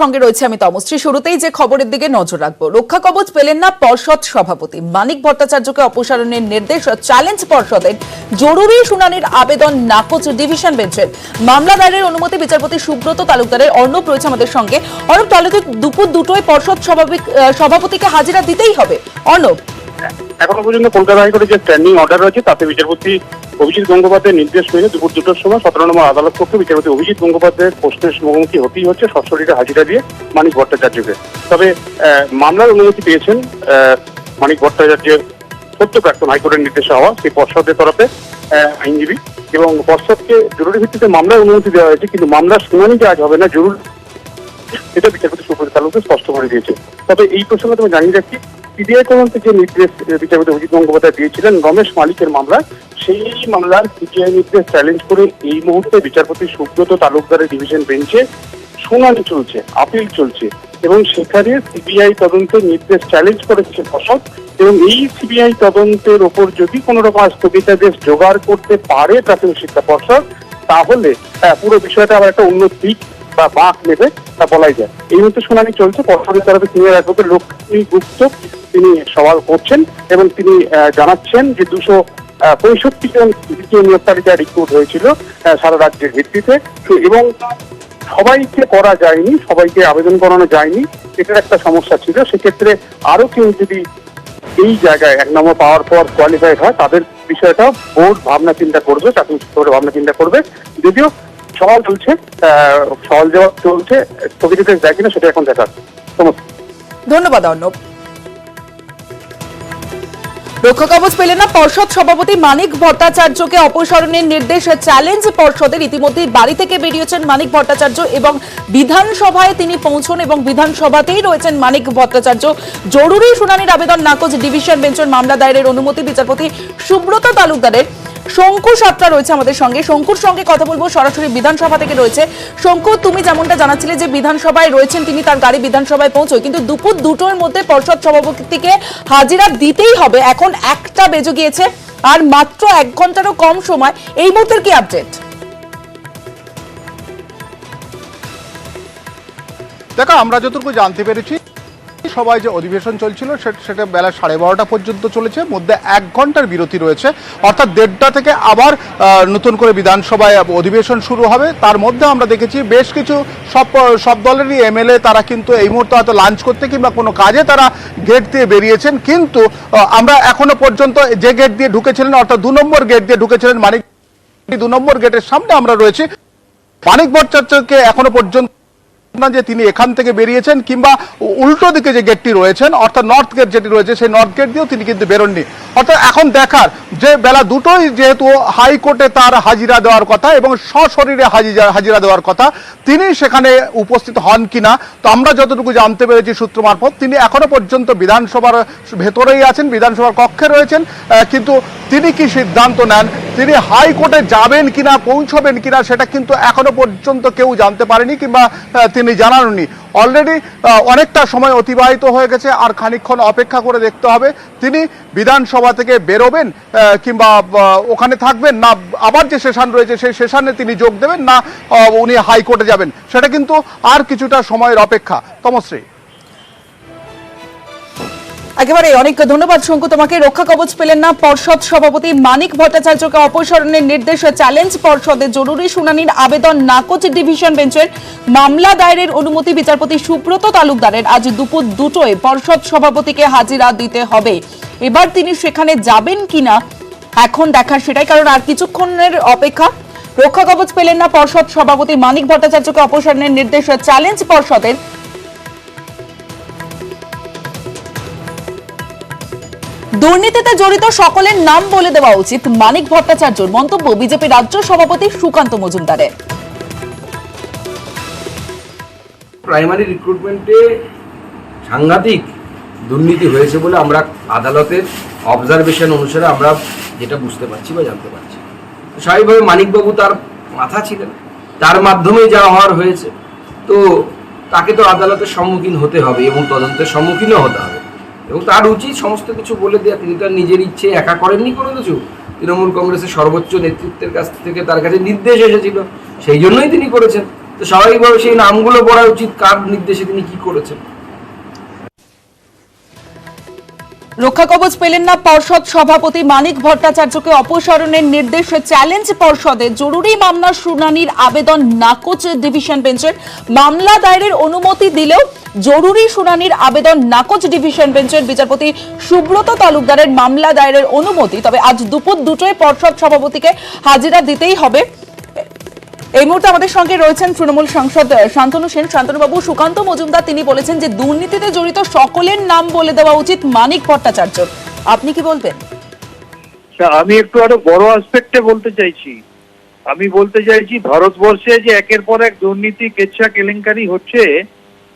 সঙ্গে রয়েছে আমি তমশ্রী। শুরুতেই যে খবরের দিকে নজর রাখবো, রক্ষা কবচ পেলেন না পর্ষদ সভাপতি। মানিক ভট্টাচার্যকে অপসারণের নির্দেশ, চ্যালেঞ্জ পর্ষদের। জরুরি শুনানির আবেদন নাকচ ডিভিশন বেঞ্চের। মামলা দায়েরের অনুমতি বিচারপতি সুব্রত তালুকদারের। অর্ণব রয়েছে আমাদের সঙ্গে। অর্ণব, তাহলে তো দুপুর দুটোয় পর্ষদ সভাপতিকে হাজিরা দিতেই হবে। অর্ণব, এখনো পর্যন্ত কলকাতা হাইকোর্টের যে স্ট্যান্ডিং অর্ডার রয়েছে তাতে বিচারপতি অভিজিৎ গঙ্গোপাধ্যায়ের নির্দেশ মেনে দুপুর 2টার সময় 17 নম্বর আদালত কক্ষে বিচারপতি অভিজিৎ গঙ্গোপাধ্যায়ের প্রশ্নের মুখোমুখি হতেই হচ্ছে সশরীরে হাজিরা দিয়ে মানিক ভট্টাচার্যকে। তবে মামলার অনুমতি পেয়েছেন মানিক ভট্টাচার্যের সদ্য প্রাক্তন হাইকোর্টের নির্দেশে হওয়া সেই পর্ষদের তরফে আইনজীবী, এবং পর্ষদকে জরুরি ভিত্তিতে মামলার অনুমতি দেওয়া হয়েছে, কিন্তু মামলার শুনানি যে আজ হবে না, জরুরি এটা বিচারপতি সুব্রত তালুকদার স্পষ্ট করে দিয়েছে। তবে এই প্রসঙ্গে তুমি জানিয়ে রাখি, সিবিআই তদন্তে যে নির্দেশ বিচারপতি অভিজিৎ গঙ্গোপাধ্যায় দিয়েছিলেন রমেশ মালিকের মামলা, সেই মামলার সিবিআই নির্দেশ চ্যালেঞ্জ করে এই মুহূর্তে বিচারপতি সুব্রত তালুকদারের ডিভিশন বেঞ্চে শুনানি চলছে, আপিল চলছে, এবং সেখানে সিবিআই তদন্তের নির্দেশ চ্যালেঞ্জ করেছে পর্ষদ। এবং এই সিবিআই তদন্তের ওপর যদি কোনো রকম স্থগিতাদেশ জোগাড় করতে পারে প্রাথমিক শিক্ষা পর্ষদ, তাহলে পুরো বিষয়টা আবার একটা অন্য দিক বা বাঁক নেবে তা বলাই যায়। এই মুহূর্তে শুনানি চলছে। পর্ষদের তরফে সিনিয়র অ্যাডভোকেট লক্ষ্মী গুপ্ত তিনি সওয়াল করছেন এবং তিনি জানাচ্ছেন যে 265 জন দ্বিতীয় নিয়োগ তালিকায় রিক্রুট হয়েছিল সারা রাজ্যের ভিত্তিতে, এবং সবাইকে করা যায়নি, সবাইকে আবেদন করানো যায়নি, এটার একটা সমস্যা ছিল। সেক্ষেত্রে আরো কেউ যদি এই জায়গায় 1 নম্বর পাওয়ার পর কোয়ালিফাইড হয়, তাদের বিষয়টা বোর্ড ভাবনা চিন্তা করবে, প্রাথমিক স্তরে ভাবনা চিন্তা করবে। যদিও সওয়াল চলছে, সওয়াল জবাব চলছে, স্থগিতাদেশ দেয় কিনা সেটা এখন দেখার। ধন্যবাদ অর্ণব। রক্ষা কবচ পেলেন না পর্ষদ সভাপতি। মানিক ভট্টাচার্যকে অপসারণের নির্দেশ, চ্যালেঞ্জ পর্ষদের। ইতিমধ্যে বাড়ি থেকে বেরিয়েছেন মানিক ভট্টাচার্য এবং বিধানসভায় তিনি পৌঁছন এবং বিধানসভাতেই রয়েছেন মানিক ভট্টাচার্য। জরুরি শুনানির আবেদন নাকচ ডিভিশন বেঞ্চের। মামলা দায়েরের অনুমতি বিচারপতি সুব্রত তালুকদারের। শঙ্কু সাতরা রয়েছে আমাদের সঙ্গে। শঙ্কুর সঙ্গে কথা বলবো, সরাসরি বিধানসভা থেকে রয়েছে। শঙ্কু, তুমি যেমনটা জানাচ্ছিলে যে বিধানসভায় রয়েছেন তিনি, তার গাড়ি বিধানসভায় পৌঁছয়, কিন্তু দুপুর 2টোর মধ্যে পর্ষদ সভাপতিকে হাজিরা দিতেই হবে। এখন 1টা বেজে গিয়েছে আর মাত্র 1 ঘন্টারও কম সময়। এই মুহূর্তের কি আপডেট? দেখো, আমরা যতটুকু জানতে পেরেছি, সবাই যে অধিবেশন চলছিল সেটা বেলা 12:30 পর্যন্ত চলেছে, মধ্যে 1 ঘন্টার বিরতি রয়েছে, অর্থাৎ 1:30 থেকে আবার নতুন করে বিধানসভায় অধিবেশন শুরু হবে। তার মধ্যে আমরা দেখেছি বেশ কিছু সব দলেরই এমএলএ তারা কিন্তু এই মুহূর্তে হয়তো লাঞ্চ করতে কিংবা কোনো কাজে তারা গেট দিয়ে বেরিয়েছেন, কিন্তু আমরা এখনো পর্যন্ত যে গেট দিয়ে ঢুকেছিলেন, অর্থাৎ 2 নম্বর গেট দিয়ে ঢুকেছিলেন মানিক, 2 নম্বর গেটের সামনে আমরা রয়েছি। মানিক ভট্টাচার্যকে এখনো পর্যন্ত না যে তিনি এখান থেকে বেরিয়েছেন, কিংবা উল্টো দিকে যে গেটটি রয়েছেন, অর্থাৎ নর্থ গেট যেটি রয়েছে, সেই নর্থ গেট দিয়েও তিনি কিন্তু বেরোননি। অর্থাৎ এখন দেখার যে বেলা 2টোই যেহেতু হাইকোর্টে তার হাজিরা দেওয়ার কথা এবং সশরীরে হাজিরা দেওয়ার কথা, তিনি সেখানে উপস্থিত হন কিনা। তো আমরা যতটুকু জানতে পেরেছি সূত্র মারফত, তিনি এখনো পর্যন্ত বিধানসভার ভেতরেই আছেন, বিধানসভার কক্ষে রয়েছেন, কিন্তু তিনি কি সিদ্ধান্ত নেন, তিনি হাইকোর্টে যাবেন কিনা, পৌঁছবেন কিনা, সেটা কিন্তু এখনো পর্যন্ত কেউ জানতে পারেনি কিংবা তিনি জানাননি। অলরেডি অনেকটা সময় অতিবাহিত হয়ে গেছে, আর খানিকক্ষণ অপেক্ষা করে দেখতে হবে তিনি বিধানসভা থেকে বেরোবেন কিংবা ওখানে থাকবেন, না আবার যে সেশন রয়েছে সেই সেশনে তিনি যোগ দেবেন, না উনি হাইকোর্টে যাবেন, সেটা কিন্তু আর কিছুটা সময়ের অপেক্ষা। তমশ্রী, একেবারে অনেক ধন্যবাদ শঙ্কু তোমাকে। রক্ষা কবচ পেলেন না পর্ষদ সভাপতি। মানিক ভট্টাচার্যকে অপসারণের নির্দেশ, চ্যালেঞ্জ পর্ষদের। জরুরি শুনানির আবেদন নাকচ ডিভিশন বেঞ্চের। মামলা দায়েরের অনুমতি বিচারপতি সুব্রত তালুকদারের। আজ দুপুর 2টোয় পর্ষদ সভাপতিকে হাজিরা দিতে হবে। এবার তিনি সেখানে যাবেন কিনা এখন দেখার সেটাই, কারণ আর কিছুক্ষণের অপেক্ষা। রক্ষা কবচ পেলেন না পর্ষদ সভাপতি। মানিক ভট্টাচার্যকে অপসারণের নির্দেশ, চ্যালেঞ্জ পর্ষদের। দুর্নীতিতে জড়িত সকলের নাম বলে দেওয়া উচিত, মানিক ভট্টাচার্যর মন্তব্য বিজেপি রাজ্য সভাপতি সুকান্ত মজুমদারের। প্রাইমারি রিক্রুটমেন্টে সাংঘাতিক দুর্নীতি হয়েছে বলে আমরা আদালতের অবজারভেশন অনুসারে আমরা যেটা বুঝতে পারছি বা জানতে পারছি। স্বাভাবিকভাবে মানিকবাবু তার মাথা ছিলেন, তার মাধ্যমেই যা হওয়ার হয়েছে, তো তাকে তো আদালতের সম্মুখীন হতে হবে এবং তদন্তের সম্মুখীনও হতে হবে, এবং তার উচিত সমস্ত কিছু বলে দেওয়া। তিনি তার নিজের ইচ্ছে একা করেননি কোনো কিছু, তৃণমূল কংগ্রেসের সর্বোচ্চ নেতৃত্বের কাছ থেকে তার কাছে নির্দেশ এসেছিল, সেই জন্যই তিনি করেছেন। তো স্বাভাবিকভাবে সেই নামগুলো পড়া উচিত, কার নির্দেশে তিনি কি করেছেন। রক্ষা কবচ পেলেন না পর্ষদ সভাপতি মানিক ভট্টাচার্যকে অপসারণের নির্দেশ চ্যালেঞ্জ পর্ষদে। জরুরি মামলার শুনানির আবেদন নাকচ ডিভিশন বেঞ্চের। মামলা দায়েরের অনুমতি দিলেও জরুরি শুনানির আবেদন নাকচ ডিভিশন বেঞ্চের। বিচারপতি সুব্রত তালুকদারের মামলা দায়েরের অনুমতি, তবে আজ দুপুর 2টোয় পর্ষদ সভাপতিকে হাজিরা দিতেই হবে। এই মুহূর্তে আমাদের সঙ্গে রয়েছেন তৃণমূল সাংসদ শান্তনু সেন। শান্তনুবাবু, সুকান্ত মজুমদার তিনি বলেছেন যে দুর্নীতিতে জড়িত সকলের নাম বলে দেওয়া উচিত মানিক ভট্টাচার্য, আপনি কি বলবেন? আমি একটু আরো বড় আসপেক্টে বলতে চাইছি। আমি বলতে চাইছি ভারতবর্ষে যে একের পর এক দুর্নীতি কেচ্ছা কেলেঙ্কারি হচ্ছে,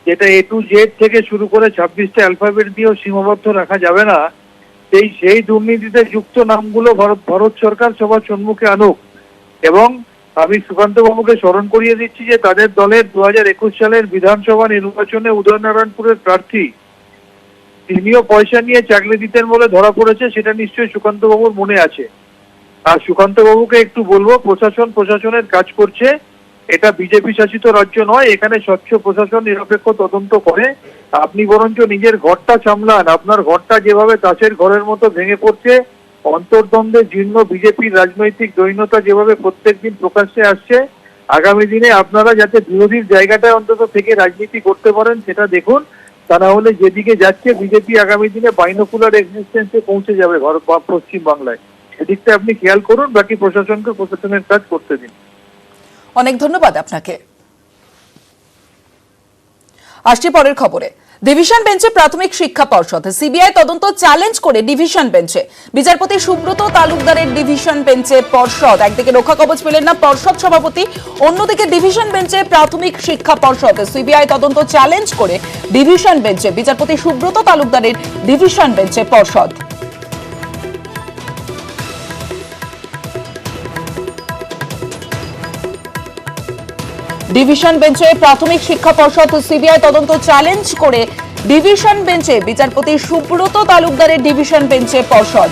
যেটা A to Z থেকে শুরু করে 26টা অ্যালফাবেট দিয়েও সীমাবদ্ধ রাখা যাবে না, সেই দুর্নীতিতে যুক্ত নামগুলো ভারত সরকার সবার সম্মুখে আনুক। এবং আমি সুকান্ত বাবুকে স্মরণ করিয়ে দিচ্ছি যে তাদের দলের 2021 সালের বিধানসভা নির্বাচনে উদয়নারায়ণপুরের প্রার্থী, তিনিও পয়সা নিয়ে চাকরি দিতেন বলে ধরা পড়েছে, সেটা নিশ্চয়ই সুকান্ত বাবুর মনে আছে। আর সুকান্ত বাবুকে একটু বলবো, প্রশাসনের কাজ করছে, এটা বিজেপি শাসিত রাজ্য নয়, এখানে স্বচ্ছ প্রশাসন নিরপেক্ষ তদন্ত করে। আপনি বরঞ্চ নিজের ঘরটা সামলান। আপনার ঘরটা যেভাবে তাসের ঘরের মতো ভেঙে পড়ছে, অন্তর্দ্বন্দ্বে জীর্ণ বিজেপির রাজনৈতিক দৈন্যতা যেভাবে প্রত্যেকদিন প্রকাশ্যে আসছে, আগামী দিনে আপনারা যাতে বিরোধীর জায়গাটায় অন্তত থেকে রাজনীতি করতে পারেন সেটা দেখুন। তা না হলে যেদিকে যাচ্ছে বিজেপি আগামী দিনে বাইনোকুলার এক্সিস্টেন্সে পৌঁছে যাবে পশ্চিম বাংলায়। সেদিকটা আপনি খেয়াল করুন, বাকি প্রশাসনকে প্রশাসনের কাজ করতে দিন। অনেক ধন্যবাদ আপনাকে। আসছি পরের খবরে। ডিভিশন বেঞ্চে প্রাথমিক শিক্ষা পর্ষদ, সিবিআই তদন্ত চ্যালেঞ্জ করে ডিভিশন বেঞ্চে। বিচারপতি সুব্রত তালুকদারের ডিভিশন বেঞ্চে পর্ষদ। একদিকে রক্ষা কবচ পেলেন না পর্ষদ সভাপতি, অন্যদিকে ডিভিশন বেঞ্চে প্রাথমিক শিক্ষা পর্ষদ। সিবিআই তদন্ত চ্যালেঞ্জ করে ডিভিশন বেঞ্চে। বিচারপতি সুব্রত তালুকদারের ডিভিশন বেঞ্চে পর্ষদ। ডিভিশন বেঞ্চে প্রাথমিক শিক্ষা পর্ষদ, সিবিআই তদন্ত চ্যালেঞ্জ করে ডিভিশন বেঞ্চে। বিচারপতি সুব্রত তালুকদারের ডিভিশন বেঞ্চে পর্ষদ।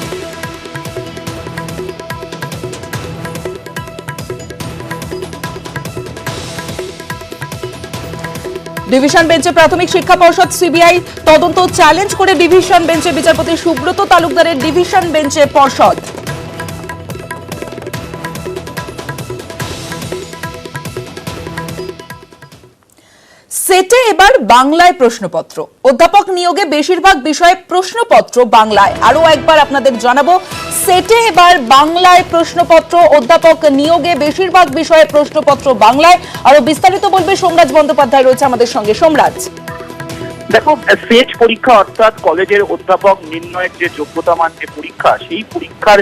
ডিভিশন বেঞ্চে প্রাথমিক শিক্ষা পর্ষদ, সিবিআই তদন্ত চ্যালেঞ্জ করে ডিভিশন বেঞ্চে। বিচারপতি সুব্রত তালুকদারের ডিভিশন বেঞ্চে পর্ষদ। সেটে এবার বাংলায় প্রশ্নপত্র। অধ্যাপক নিয়োগে বেশিরভাগ বিষয়ে প্রশ্নপত্র বাংলায়। আরো একবার আপনাদের জানাবো, সেটে এবার বাংলায় প্রশ্নপত্র। অধ্যাপক নিয়োগে বেশিরভাগ বিষয়ে প্রশ্নপত্র বাংলায়। আরো বিস্তারিত বলবে সোমরাজ বন্দ্যোপাধ্যায়, রয়েছে আমাদের সঙ্গে। সোমরাজ, দেখো, সেট পরীক্ষা অর্থাৎ কলেজের অধ্যাপক নির্ণয়ের যে যোগ্যতা মান যে পরীক্ষা, সেই পরীক্ষার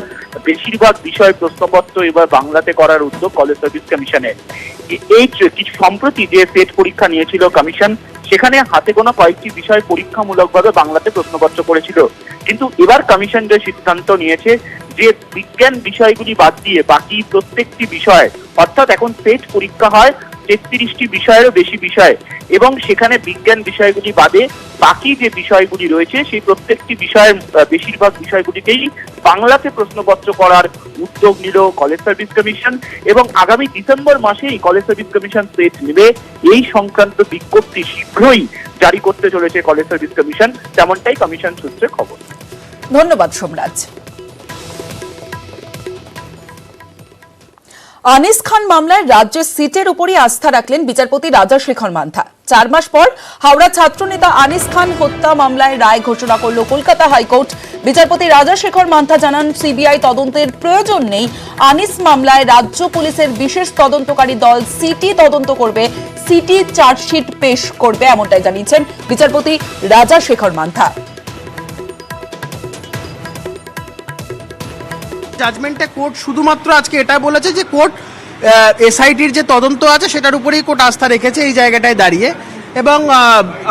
বেশিরভাগ বিষয় প্রশ্নপত্র এবার বাংলাতে করার উদ্যোগ কলেজ সার্ভিস কমিশনের। এই কিছু সম্প্রতি যে সেট পরীক্ষা নিয়েছিল কমিশন, সেখানে হাতে গোনা কয়েকটি বিষয় পরীক্ষামূলকভাবে বাংলাতে প্রশ্নপত্র করেছিল। কিন্তু এবার কমিশন যে সিদ্ধান্ত নিয়েছে যে বিজ্ঞান বিষয়গুলি বাদ দিয়ে বাকি প্রত্যেকটি বিষয়, অর্থাৎ এখন সেট পরীক্ষা হয় 33টি বিষয়েরও বেশি বিষয়, এবং সেখানে বিজ্ঞান বিষয়গুলি বাদে বাকি যে বিষয়গুলি রয়েছে সেই প্রত্যেকটি বিষয়ের বেশিরভাগ বিষয়গুলিকেই বাংলাতে প্রশ্নপত্র করার উদ্যোগ নিল কলেজ সার্ভিস কমিশন। এবং আগামী ডিসেম্বর মাসেই কলেজ সার্ভিস কমিশন সেট নেবে, এই সংক্রান্ত বিজ্ঞপ্তি শীঘ্রই জারি করতে চলেছে কলেজ সার্ভিস কমিশন, তেমনটাই কমিশন সূত্রে খবর। ধন্যবাদ সোমরাজ। আনিস খান মামলায় রাজ্যের সিটের উপরই আস্থা রাখলেন বিচারপতি রাজাশেখর মান্থা। 4 মাস পর হাওড়া ছাত্রনেতা আনিস খান হত্যা মামলায় রায় ঘোষণা করল কলকাতা হাইকোর্ট। বিচারপতি রাজাশেখর মান্থা জানান, সিবিআই তদন্তের প্রয়োজন নেই। আনিস মামলায় রাজ্য পুলিশের বিশেষ তদন্তকারী দল সিটি তদন্ত করবে, সিটি চার্জশিট পেশ করবে, এমনটাই জানিয়েছেন বিচারপতি রাজাশেখর মান্থা। জাজমেন্টে কোর্ট শুধুমাত্র আজকে এটা বলেছে যে কোর্ট এসআইটির যে তদন্ত আছে সেটার উপরেই কোর্ট আস্থা রেখেছে এই জায়গাটায় দাঁড়িয়ে। এবং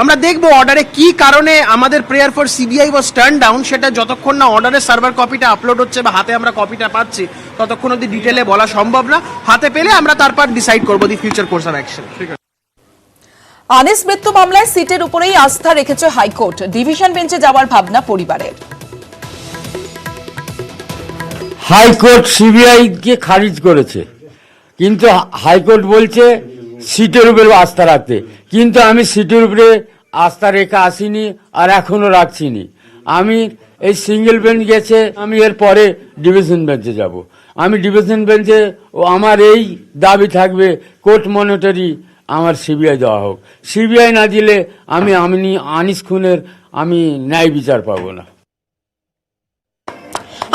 আমরা দেখব অর্ডারে কি কারণে আমাদের prayer for CBI was turn down, সেটা যতক্ষণ না অর্ডারের সার্ভার কপিটা আপলোড হচ্ছে বা হাতে আমরা কপিটা পাচ্ছি ততক্ষণ অবধি ডিটেলে বলা সম্ভব না। হাতে পেলে আমরা তারপর ডিসাইড করবো the future course of action. Anis মৃত্যু মামলায় সিটের উপরেই আস্থা রেখেছে হাইকোর্ট। ডিভিশন বেঞ্চে যাওয়ার ভাবনা পরিবারের। হাইকোর্ট সিবিআই কে খারিজ করেছে, কিন্তু হাইকোর্ট বলছে সিটের উপরে আস্থা রাখতে, কিন্তু আমি সিটের উপরে আস্থা রেখে আসিনি আর এখনো রাখছিনি। আমি এই সিঙ্গেল বেঞ্চ গেছে, আমি এর পরে ডিভিশন বেঞ্চে যাব। আমি ডিভিশন বেঞ্চে আমার এই দাবি থাকবে কোর্ট মনিটরি আমার সিবিআই দেওয়া হোক। সিবিআই না দিলে আমি আনিস খুনের আমি ন্যায় বিচার পাবো না।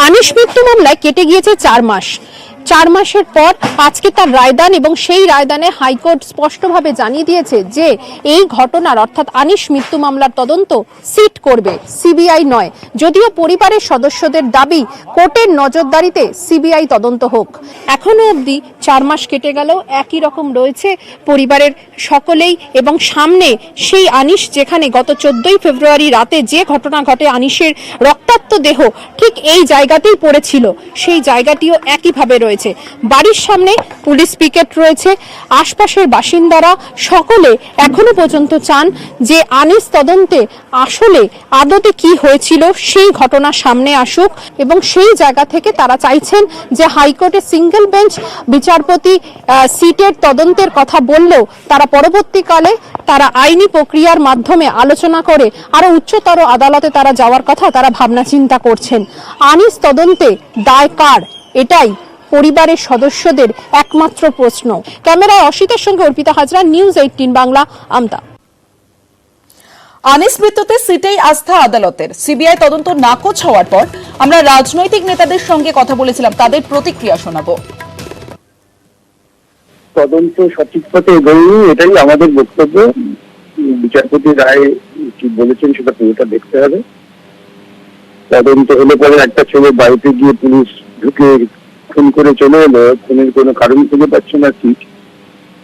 আনিস মৃত্যু মামলায় কেটে গিয়েছে 4 মাস। 4 মাসের পর আজকে তার রায়দান, এবং সেই রায়দানে হাইকোর্ট স্পষ্টভাবে জানিয়ে দিয়েছে যে এই ঘটনার অর্থাৎ আনিস মৃত্যু মামলার তদন্ত সিট করবে, সিবিআই নয়। যদিও পরিবারের সদস্যদের দাবি কোর্টের নজরদারিতে সিবিআই তদন্ত হোক। এখনো অবধি 4 মাস কেটে গেলেও একই রকম রয়েছে পরিবারের সকলেই, এবং সামনে সেই আনিস যেখানে গত 14ই ফেব্রুয়ারি রাতে যে ঘটনা ঘটে, আনিসের রক্তাক্ত দেহ ঠিক এই জায়গাতেই পড়েছিল, সেই জায়গাটিও একইভাবে রয়েছে। বাড়ির সামনে পুলিশ পিকেট রয়েছে। আশপাশের বাসিন্দারা সকলে এখনো পর্যন্ত চান যে আনিস তদন্তে আসলে আদতে কি হয়েছিল সেই ঘটনা সামনে আসুক, এবং সেই জায়গা থেকে তারা চাইছেন যে হাইকোর্টের সিঙ্গেল বেঞ্চ বিচারপতি সিটের তদন্তের কথা বললেও তারা পরবর্তীকালে তারা আইনি প্রক্রিয়ার মাধ্যমে আলোচনা করে আরো উচ্চতর আদালতে তারা যাওয়ার কথা তারা ভাবনা চিন্তা করছেন। আনিস তদন্তে দায় কার, এটাই পরিবারের সদস্যদের একমাত্র প্রশ্ন। ক্যামেরায় অসিতের সঙ্গে অর্পিতা হাজরা, নিউজ 18 বাংলা, আমতা। আনিস মৃত্যুতে সিটেই আস্থা আদালতের। সিবিআই তদন্ত নাকচ হওয়ার পর আমরা রাজনৈতিক নেতাদের সঙ্গে কথা বলেছিলাম, তাদের প্রতিক্রিয়া শোনাবো। তদন্ত সঠিক পথে এগোয়নি, এটাই আমাদের বক্তব্য। বিচারপতি রায় কি বলেছেন সেটা পুরোটা দেখতে হবে। তদন্ত হলে পরে একটা ছেলে বাড়িতে গিয়ে পুলিশ ঢুকে খুন করে চলে এলো, খুনের কোনো কারণ খুঁজে পাচ্ছে না ঠিক,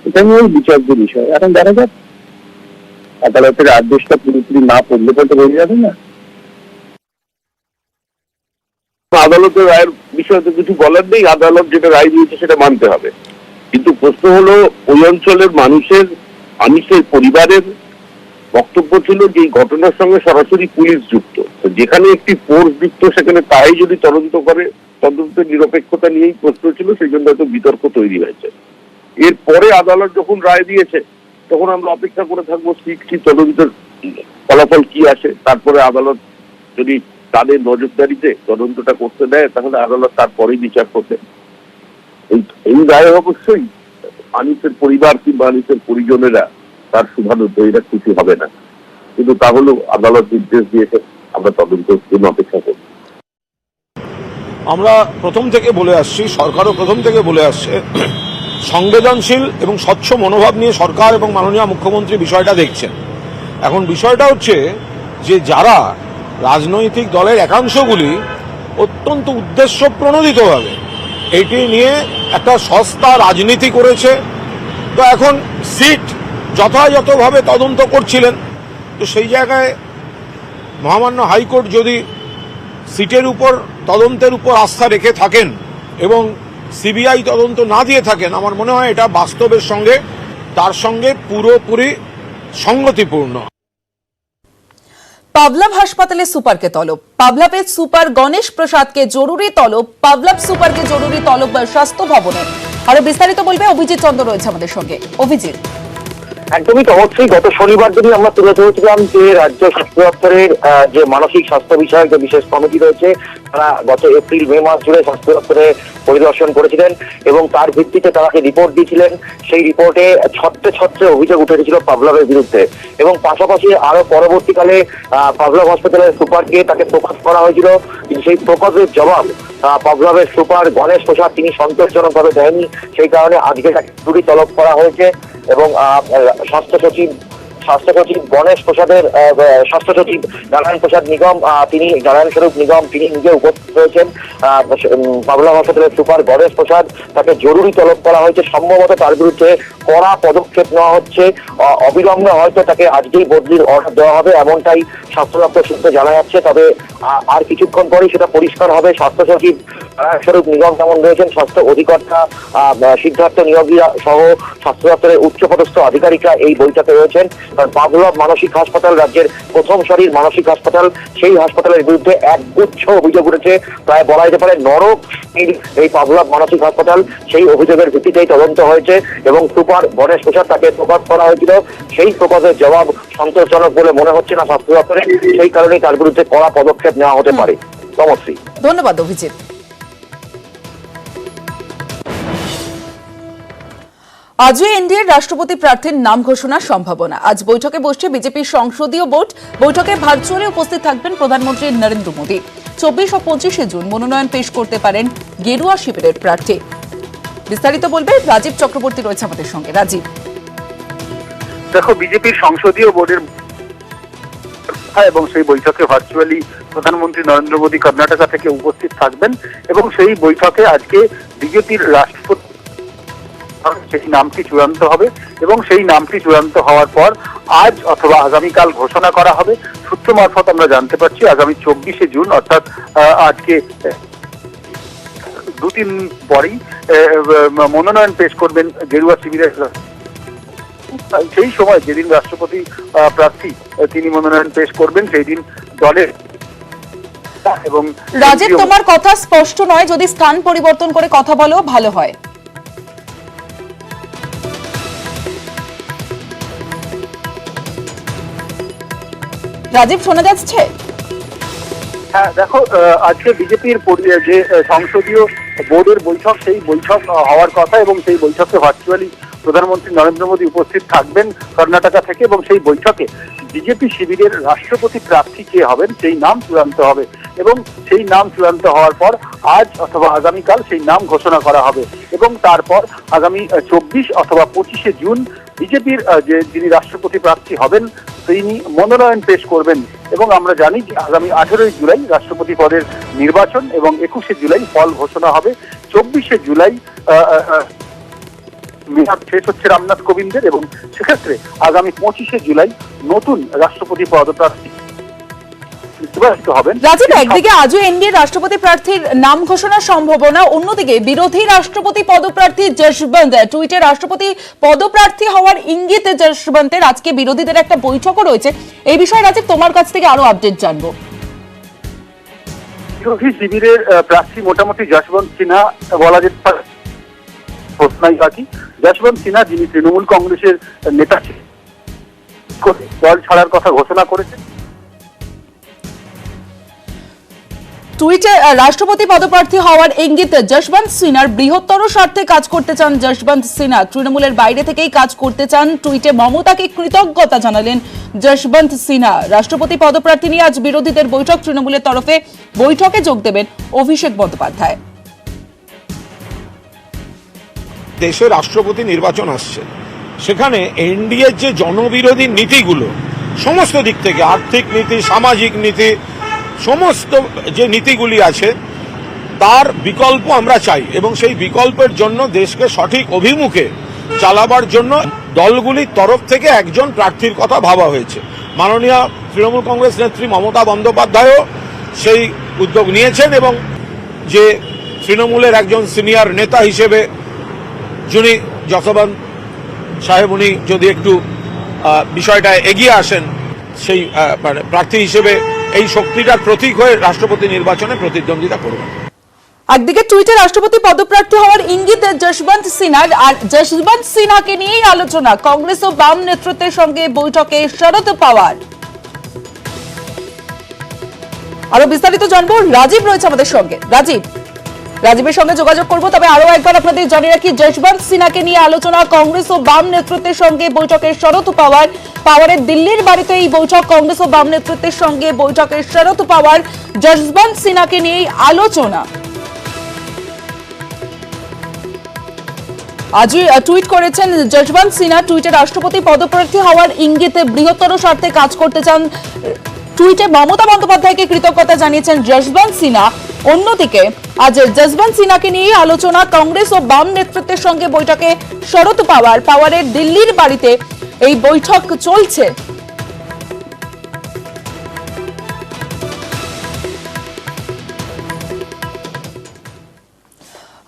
এটা নিয়ে বিচার্য বিষয়। এখন দেখা যাক, আদালতের আদেশটা পুরোপুরি না পড়লে পরে হয়ে যাবে না। আদালতের রায়ের বিষয়ে তো কিছু বলার নেই, আদালত যেটা রায় দিয়েছে সেটা মানতে হবে। কিন্তু প্রশ্ন হলো ওই অঞ্চলের মানুষের, আনিসের পরিবারের বক্তব্য ছিল যে এই ঘটনার সঙ্গে সরাসরি পুলিশ যুক্ত। যেখানে একটি ফোর্স যুক্ত সেখানে তাই যদি তদন্ত করে, তদন্তের নিরপেক্ষতা নিয়েই প্রশ্ন ছিল, সেই জন্য হয়তো বিতর্ক তৈরি হয়েছে। এরপরে আদালত যখন রায় দিয়েছে তখন আমরা অপেক্ষা করে থাকবো সিটি তদন্তের ফলাফল কি আসে। তারপরে আদালত যদি তাদের নজরদারিতে তদন্তটা করতে দেয় তাহলে আদালত তারপরেই বিচার করবে। এই রায় অবশ্যই আনিসের পরিবার কিংবা আনিসের পরিজনেরা তার শুভানুদ্ধ এরা খুশি হবে না, কিন্তু তাহলেও আদালত নির্দেশ দিয়েছে, আমরা তদন্তের জন্য অপেক্ষা করব। আমরা প্রথম থেকে বলে আসছি, সরকারও প্রথম থেকে বলে আসছে, সংবেদনশীল এবং স্বচ্ছ মনোভাব নিয়ে সরকার এবং মাননীয় মুখ্যমন্ত্রী বিষয়টা দেখছেন। এখন বিষয়টা হচ্ছে যে যারা রাজনৈতিক দলের একাংশগুলি অত্যন্ত উদ্দেশ্য প্রণোদিতভাবে এটি নিয়ে একটা সস্তা রাজনীতি করেছে। তো এখন সিট যথাযথভাবে তদন্ত করছিলেন, তো সেই জায়গায় মহামান্য হাইকোর্ট যদি সিটের উপর তদন্তের উপর আস্থা রেখে থাকেন এবং সিবিআই তদন্ত না দিয়ে থাকেন, আমার মনে হয় এটা বাস্তবের সঙ্গে তার সঙ্গে পুরোপুরি সঙ্গতিপূর্ণ। পাভলাভ হাসপাতালে সুপারকে তলব। পাভলাভের সুপার গণেশ প্রসাদকে জরুরি তলব। পাভলাভ সুপারকে জরুরি তলব স্বাস্থ্য ভবনে। আরো বিস্তারিত বলবে অভিজিৎ চন্দ্র রয়েছে আমাদের সঙ্গে। অভিজিৎ, একদমই অবশ্যই গত শনিবার দিনই আমরা তুলে ধরেছিলাম যে রাজ্য স্বাস্থ্য দপ্তরের যে মানসিক স্বাস্থ্য বিষয়ক যে বিশেষ কমিটি রয়েছে তারা গত এপ্রিল মে মাস জুড়ে স্বাস্থ্য দপ্তরে পরিদর্শন করেছিলেন এবং তার ভিত্তিতে তারা রিপোর্ট দিয়েছিলেন। সেই রিপোর্টে ছত্রে ছত্রে অভিযোগ উঠে এসেছিল পাভলাভের বিরুদ্ধে, এবং পাশাপাশি আরো পরবর্তীকালে পাভলাভ হসপিটালের সুপারকে তাকে প্রকাশ করা হয়েছিল, কিন্তু সেই প্রকাশের জবাব পাভলাভের সুপার গণেশ প্রসাদ তিনি সন্তোষজনকভাবে দেয়নি। সেই কারণে আজকে তাকে জরুরি তলব করা হয়েছে এবং স্বাস্থ্য সচিব গণেশ প্রসাদের স্বাস্থ্য সচিব নারায়ণ প্রসাদ নিগম, তিনি নারায়ণ স্বরূপ নিগম তিনি নিজে উপস্থিত হয়েছেন। পাভলাভ হাসপাতালের সুপার গণেশ প্রসাদ তাকে জরুরি তলব করা হয়েছে। সম্ভবত তার বিরুদ্ধে কড়া পদক্ষেপ নেওয়া হচ্ছে, অবিলম্বে হয়তো তাকে আজকেই বদলির অর্ডার দেওয়া হবে, এমনটাই স্বাস্থ্য দপ্তর সূত্রে জানা যাচ্ছে। তবে আর কিছুক্ষণ পরেই সেটা পরিষ্কার হবে। স্বাস্থ্য সচিব স্বরূপ নিগম যেমন রয়েছেন, স্বাস্থ্য অধিকর্তা সিদ্ধার্থ নিয়োগীরা সহ স্বাস্থ্য দপ্তরের উচ্চপদস্থ আধিকারিকরা এই বৈঠকে রয়েছেন। কারণ পাভলভ মানসিক হাসপাতাল রাজ্যের প্রথম সারির মানসিক হাসপাতাল, সেই হাসপাতালের বিরুদ্ধে একগুচ্ছ অভিযোগ উঠেছে। প্রায় বলা যেতে পারে নরক এই পাভলভ মানসিক হাসপাতাল, সেই অভিযোগের ভিত্তিতেই তদন্ত হয়েছে এবং সুপার গণেশ প্রসাদ তাকে প্রকাশ করা হয়েছিল। সেই প্রকাশের জবাব সন্তোষজনক বলে মনে হচ্ছে না স্বাস্থ্য দপ্তরে, সেই কারণেই তার বিরুদ্ধে কড়া পদক্ষেপ নেওয়া হতে পারে। তমশ্রী, ধন্যবাদ অভিজিৎ। আজই এনডিএর রাষ্ট্রপতি প্রার্থীর নাম ঘোষণার সম্ভাবনা। আজ বৈঠকে বসছে বিজেপির সংসদীয় বোর্ড। বৈঠকে ভার্চুয়ালি উপস্থিত থাকবেন প্রধানমন্ত্রী নরেন্দ্র মোদী। 24 ও 25 জুন মনোনয়ন পেশ করতে পারেন গেরুয়া শিবিরের প্রার্থী। বিস্তারিত বলবে রাজীব চক্রবর্তী, রয়েছে আমাদের সঙ্গে। রাজীব, দেখো, বিজেপির সংসদীয় বোর্ডের এবং সেই বৈঠকে ভার্চুয়ালি প্রধানমন্ত্রী নরেন্দ্র মোদী কর্ণাটকা থেকে উপস্থিত থাকবেন এবং সেই বৈঠকে আজকে বিজেপির রাষ্ট্রপতি সেই নামটি চূড়ান্ত হবে এবং সেই নামটি চূড়ান্ত হওয়ার পর আজ অথবা আগামীকাল ঘোষণা করা হবে। সূত্র মারফত আমরা জানতে পারছি আগামী 24 জুন অর্থাৎ আজকে 2-3 পরেই মনোনয়ন পেশ করবেন গেরুয়া শিবিরের। সেই সময় যেদিন রাষ্ট্রপতি প্রার্থী তিনি মনোনয়ন পেশ করবেন সেই দিন দলের এবং রাজীব, তোমার কথা স্পষ্ট নয়, যদি স্থান পরিবর্তন করে কথা বলো ভালো হয়। রাজীব, শোনা যাচ্ছে? হ্যাঁ, দেখো, আজকে বিজেপির যে সংসদীয় বোর্ডের বৈঠক, সেই বৈঠক হওয়ার কথা এবং সেই বৈঠকে ভার্চুয়ালি প্রধানমন্ত্রী নরেন্দ্র মোদী উপস্থিত থাকবেন কর্ণাটকা থেকে এবং সেই বৈঠকে বিজেপি শিবিরের রাষ্ট্রপতি প্রার্থী কে হবেন সেই নাম চূড়ান্ত হবে এবং সেই নাম চূড়ান্ত হওয়ার পর আজ অথবা আগামীকাল সেই নাম ঘোষণা করা হবে এবং তারপর আগামী 24 অথবা 25 জুন বিজেপির যিনি রাষ্ট্রপতি প্রার্থী হবেন তিনি মনোনয়ন পেশ করবেন এবং আমরা জানি যে আগামী 18 জুলাই রাষ্ট্রপতি পদের নির্বাচন এবং 21 জুলাই ফল ঘোষণা হবে। 24 জুলাই মেয়াদ শেষ হচ্ছে রামনাথ কোবিন্দের এবং সেক্ষেত্রে আগামী 25 জুলাই নতুন রাষ্ট্রপতি পদপ্রার্থী নির্বাচিত হবেন। রাজীব, একদিকে আজও এনডিএ রাষ্ট্রপতি প্রার্থীর নাম ঘোষণার সম্ভাবনা, অন্যদিকে বিরোধী রাষ্ট্রপতি পদপ্রার্থী যশবন্ত টুইটে রাষ্ট্রপতি পদপ্রার্থী হওয়ার ইঙ্গিতে যশবন্তের আজকে বিরোধীদের একটা বৈঠকও রয়েছে। এই বিষয়ে রাজীব তোমার কাছ থেকে আরো আপডেট জানবো। বিরোধী শিবিরের প্রার্থী মোটামুটি যশবন্ত সিনহা বলা যেতে পারে। বাকি যশবন্ত সিনহা যিনি তৃণমূল কংগ্রেসের নেতা ছিলেন, দল ছাড়ার কথা ঘোষণা করেছেন। টুইটে রাষ্ট্রপতি পদপ্রার্থী হওয়ার ইঙ্গিত যশবন্ত সিনহার, বৃহত্তর স্বার্থে কাজ করতে চান যশবন্ত সিনহা, তৃণমূলের বাইরে থেকেই কাজ করতে চান। টুইটে মমতাকে কৃতজ্ঞতা জানালেন যশবন্ত সিনহা। রাষ্ট্রপতি পদপ্রার্থী নিয়ে আজ বিরোধীদের বৈঠক, তৃণমূলের তরফে বৈঠকে যোগ দেবেন অভিষেক বন্দ্যোপাধ্যায়। দেশে রাষ্ট্রপতি নির্বাচন আসছে, সেখানে এনডিএর যে জনবিরোধী নীতিগুলো সমস্ত দিক থেকে, আর্থিক নীতি, সামাজিক নীতি, সমস্ত যে নীতিগুলি আছে তার বিকল্প আমরা চাই এবং সেই বিকল্পের জন্য দেশকে সঠিক অভিমুখে চালাবার জন্য দলগুলির তরফ থেকে একজন প্রার্থীর কথা ভাবা হয়েছে। মাননীয় তৃণমূল কংগ্রেস নেত্রী মমতা বন্দ্যোপাধ্যায়ও সেই উদ্যোগ নিয়েছেন এবং যে তৃণমূলের একজন সিনিয়র নেতা হিসেবে যিনি যশবন্ত সাহেব, উনি যদি একটু বিষয়টা এগিয়ে আসেন সেই প্রার্থী হিসেবে এই শক্তিটার প্রতীক হয়ে রাষ্ট্রপতি নির্বাচনে প্রতিদ্বন্দ্বিতা করবেন। একদিকে টুইটে রাষ্ট্রপতি পদপ্রার্থী হওয়ার ইঙ্গিত যশবন্ত সিনহার, আর যশবন্ত সিনহাকে নিয়েই আলোচনা কংগ্রেস ও বাম নেতৃত্বের সঙ্গে বৈঠকে শরদ পাওয়ার। আরো বিস্তারিত জানবো, রাজীব রয়েছে আমাদের সঙ্গে। রাজীবের সঙ্গে যোগাযোগ করবো, তবে আরো একবার আপনাদের জানিয়ে রাখি যশবন্ত সিনহাকে নিয়ে আলোচনা কংগ্রেস ও বাম নেতৃত্বের সঙ্গে বৈঠকের শরদ পাওয়ার। পাওয়ারের দিল্লির বাড়িতে এই বৈঠক, কংগ্রেস ও বাম নেতৃত্বের সঙ্গে বৈঠকের শরদ পাওয়ার। যশবন্ত সিনহাকে নিয়ে আলোচনা। আজই টুইট করেছেন যশবন্ত সিনহা, টুইটে রাষ্ট্রপতি পদপ্রার্থী হওয়ার ইঙ্গিতে বৃহত্তর স্বার্থে কাজ করতে চান। টুইটে মমতা বন্দ্যোপাধ্যায়কে কৃতজ্ঞতা জানিয়েছেন যশবন্ত সিনহা। অন্যদিকে আজ যশবন্ত সিনহাকে নিয়ে আলোচনা কংগ্রেস ও বাম নেতৃত্বের সঙ্গে বৈঠকে শরদ পাওয়ার। পাওয়ারের দিল্লির বাড়িতে এই বৈঠক চলছে।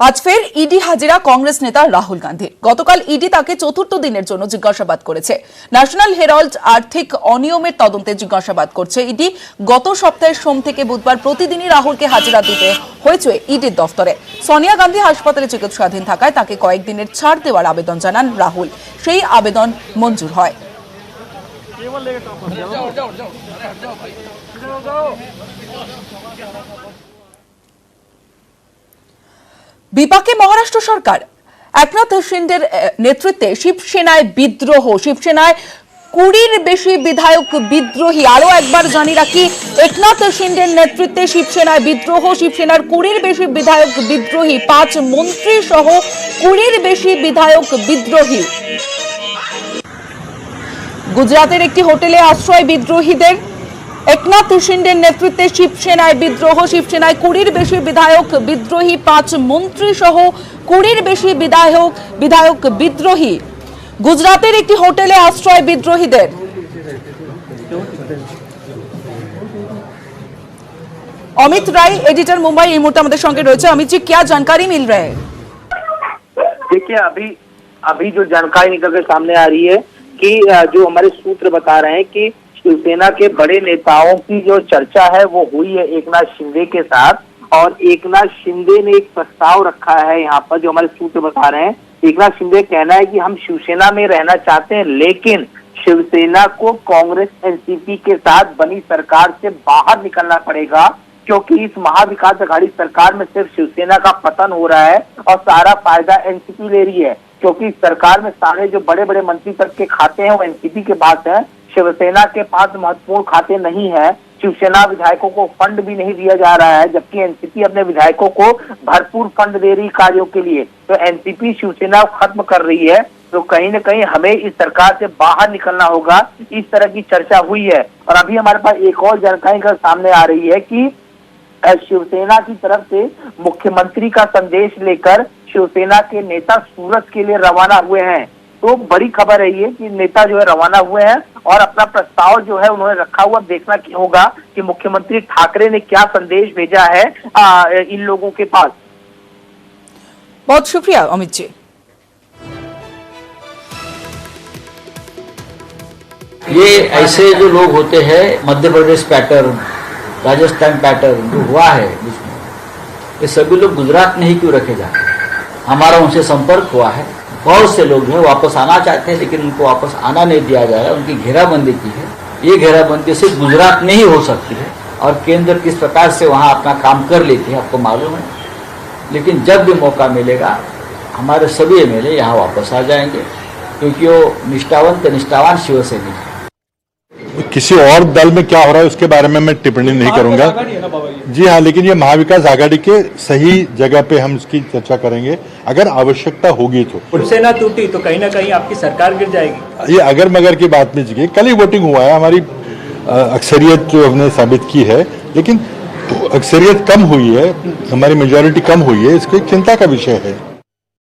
আজ ফের ইডি হাজিরা কংগ্রেস নেতা রাহুল গান্ধী। গতকাল ইডি তাকে চতুর্থ দিনের জন্য জিজ্ঞাসাবাদ করেছে। ন্যাশনাল হেরাল্ড আর্থিক অনিয়মের তদন্তে জিজ্ঞাসাবাদ করছে ইডি। গত সপ্তাহের সোম থেকে বুধবার প্রতিদিনই রাহুলকে হাজিরা দিতে হয়েছে ইডির দফতরে। সোনিয়া গান্ধী হাসপাতালে চিকিৎসাধীন থাকায় তাকে কয়েকদিনের ছাড় দেওয়ার আবেদন জানান রাহুল। সেই আবেদন মঞ্জুর হয়। বিপাকে মহারাষ্ট্র সরকার। একনাথ শিন্ডের নেতৃত্বে শিবসেনায় বিদ্রোহ। শিবসেনায় 20-র বেশি বিধায়ক বিদ্রোহী। আরো একবার জানি রাখি, একনাথ শিন্ডের নেতৃত্বে শিবসেনায় বিদ্রোহ। শিবসেনার 20-র বেশি বিধায়ক বিদ্রোহী, 5 মন্ত্রী সহ 20-র বেশি বিধায়ক বিদ্রোহী। গুজরাতের একটি হোটেলে আশ্রয় বিদ্রোহীদের। একনাথ শিন্ডের নেতৃত্বে শিবসেনায় বিদ্রোহ। শিবসেনায় 20-র বেশি বিধায়ক বিদ্রোহী, 5 মন্ত্রী সহ 20-র বেশি বিধায়ক বিদ্রোহী। গুজরাতের একটি হোটেলে আশ্রয় বিদ্রোহীদের। অমিত রায়, এডিटर मुंबई, এই মুহূর্তে আমাদের সঙ্গে রয়েছে। अमित जी, क्या जानकारी मिल रहा है? देखिए, अभी जो जानकारी निकल के सामने आ रही है कि जो हमारे सूत्र बता रहे हैं कि शिवसेना के बड़े नेताओं की जो चर्चा है वो हुई है एकनाथ शिंदे के साथ, और एकनाथ शिंदे ने एक प्रस्ताव रखा है यहाँ पर, जो हमारे सूत्र बता रहे हैं। एकनाथ शिंदे कहना है कि हम शिवसेना में रहना चाहते हैं, लेकिन शिवसेना को कांग्रेस एनसीपी के साथ बनी सरकार से बाहर निकलना पड़ेगा, क्योंकि इस महाविकास अघाड़ी सरकार में सिर्फ शिवसेना का पतन हो रहा है और सारा फायदा एनसीपी ले रही है, क्योंकि सरकार में सारे जो बड़े बड़े मंत्री पद के खाते हैं वो एनसीपी के पास है। शिवसेना के पास महत्वपूर्ण खाते नहीं है। शिवसेना विधायकों को फंड भी नहीं दिया जा रहा है, जबकि एनसीपी अपने विधायकों को भरपूर फंड दे रही कार्यों के लिए। तो एनसीपी शिवसेना खत्म कर रही है, तो कहीं न कहीं हमें इस सरकार से बाहर निकलना होगा, इस तरह की चर्चा हुई है। और अभी हमारे पास एक और जानकारी सामने आ रही है कि शिवसेना की तरफ से मुख्यमंत्री का संदेश लेकर शिवसेना के नेता सूरत के लिए रवाना हुए हैं। तो बड़ी खबर है ये कि नेता जो है रवाना हुए हैं और अपना प्रस्ताव जो है उन्होंने रखा हुआ। देखना होगा कि मुख्यमंत्री ठाकरे ने क्या संदेश भेजा है इन लोगों के पास। बहुत शुक्रिया अमित जी। ये ऐसे जो लोग होते हैं, मध्य प्रदेश पैटर्न, राजस्थान पैटर्न जो हुआ है जिसमें, ये सभी लोग गुजरात में ही क्यों रखे जाते हैं? हमारा उनसे संपर्क हुआ है। बहुत से लोग जो है वापस आना चाहते हैं, लेकिन उनको वापस आना नहीं दिया जा रहा है। उनकी घेराबंदी की है। ये घेराबंदी सिर्फ गुजरात में ही हो सकती है, और केंद्र किस प्रकार से वहाँ अपना काम कर लेती है आपको मालूम है। लेकिन जब भी मौका मिलेगा हमारे सभी एमएलए यहाँ वापस आ जाएंगे, क्योंकि वो निष्ठावान शिवसैनिक है। किसी और दल में क्या हो रहा है उसके बारे में मैं टिप्पणी नहीं करूंगा। जी हाँ, लेकिन ये महाविकास आघाड़ी के सही जगह पे हम इसकी चर्चा करेंगे। अगर आवश्यकता होगी तो शिवसेना टूटी तो कहीं ना कहीं आपकी सरकार गिर जाएगी। ये अगर मगर की बात नहीं चाहिए। कल ही वोटिंग हुआ है, हमारी अक्सरियत जो हमने साबित की है, लेकिन अक्सरियत कम हुई है, हमारी मेजॉरिटी कम हुई है, इसको एक चिंता का विषय है।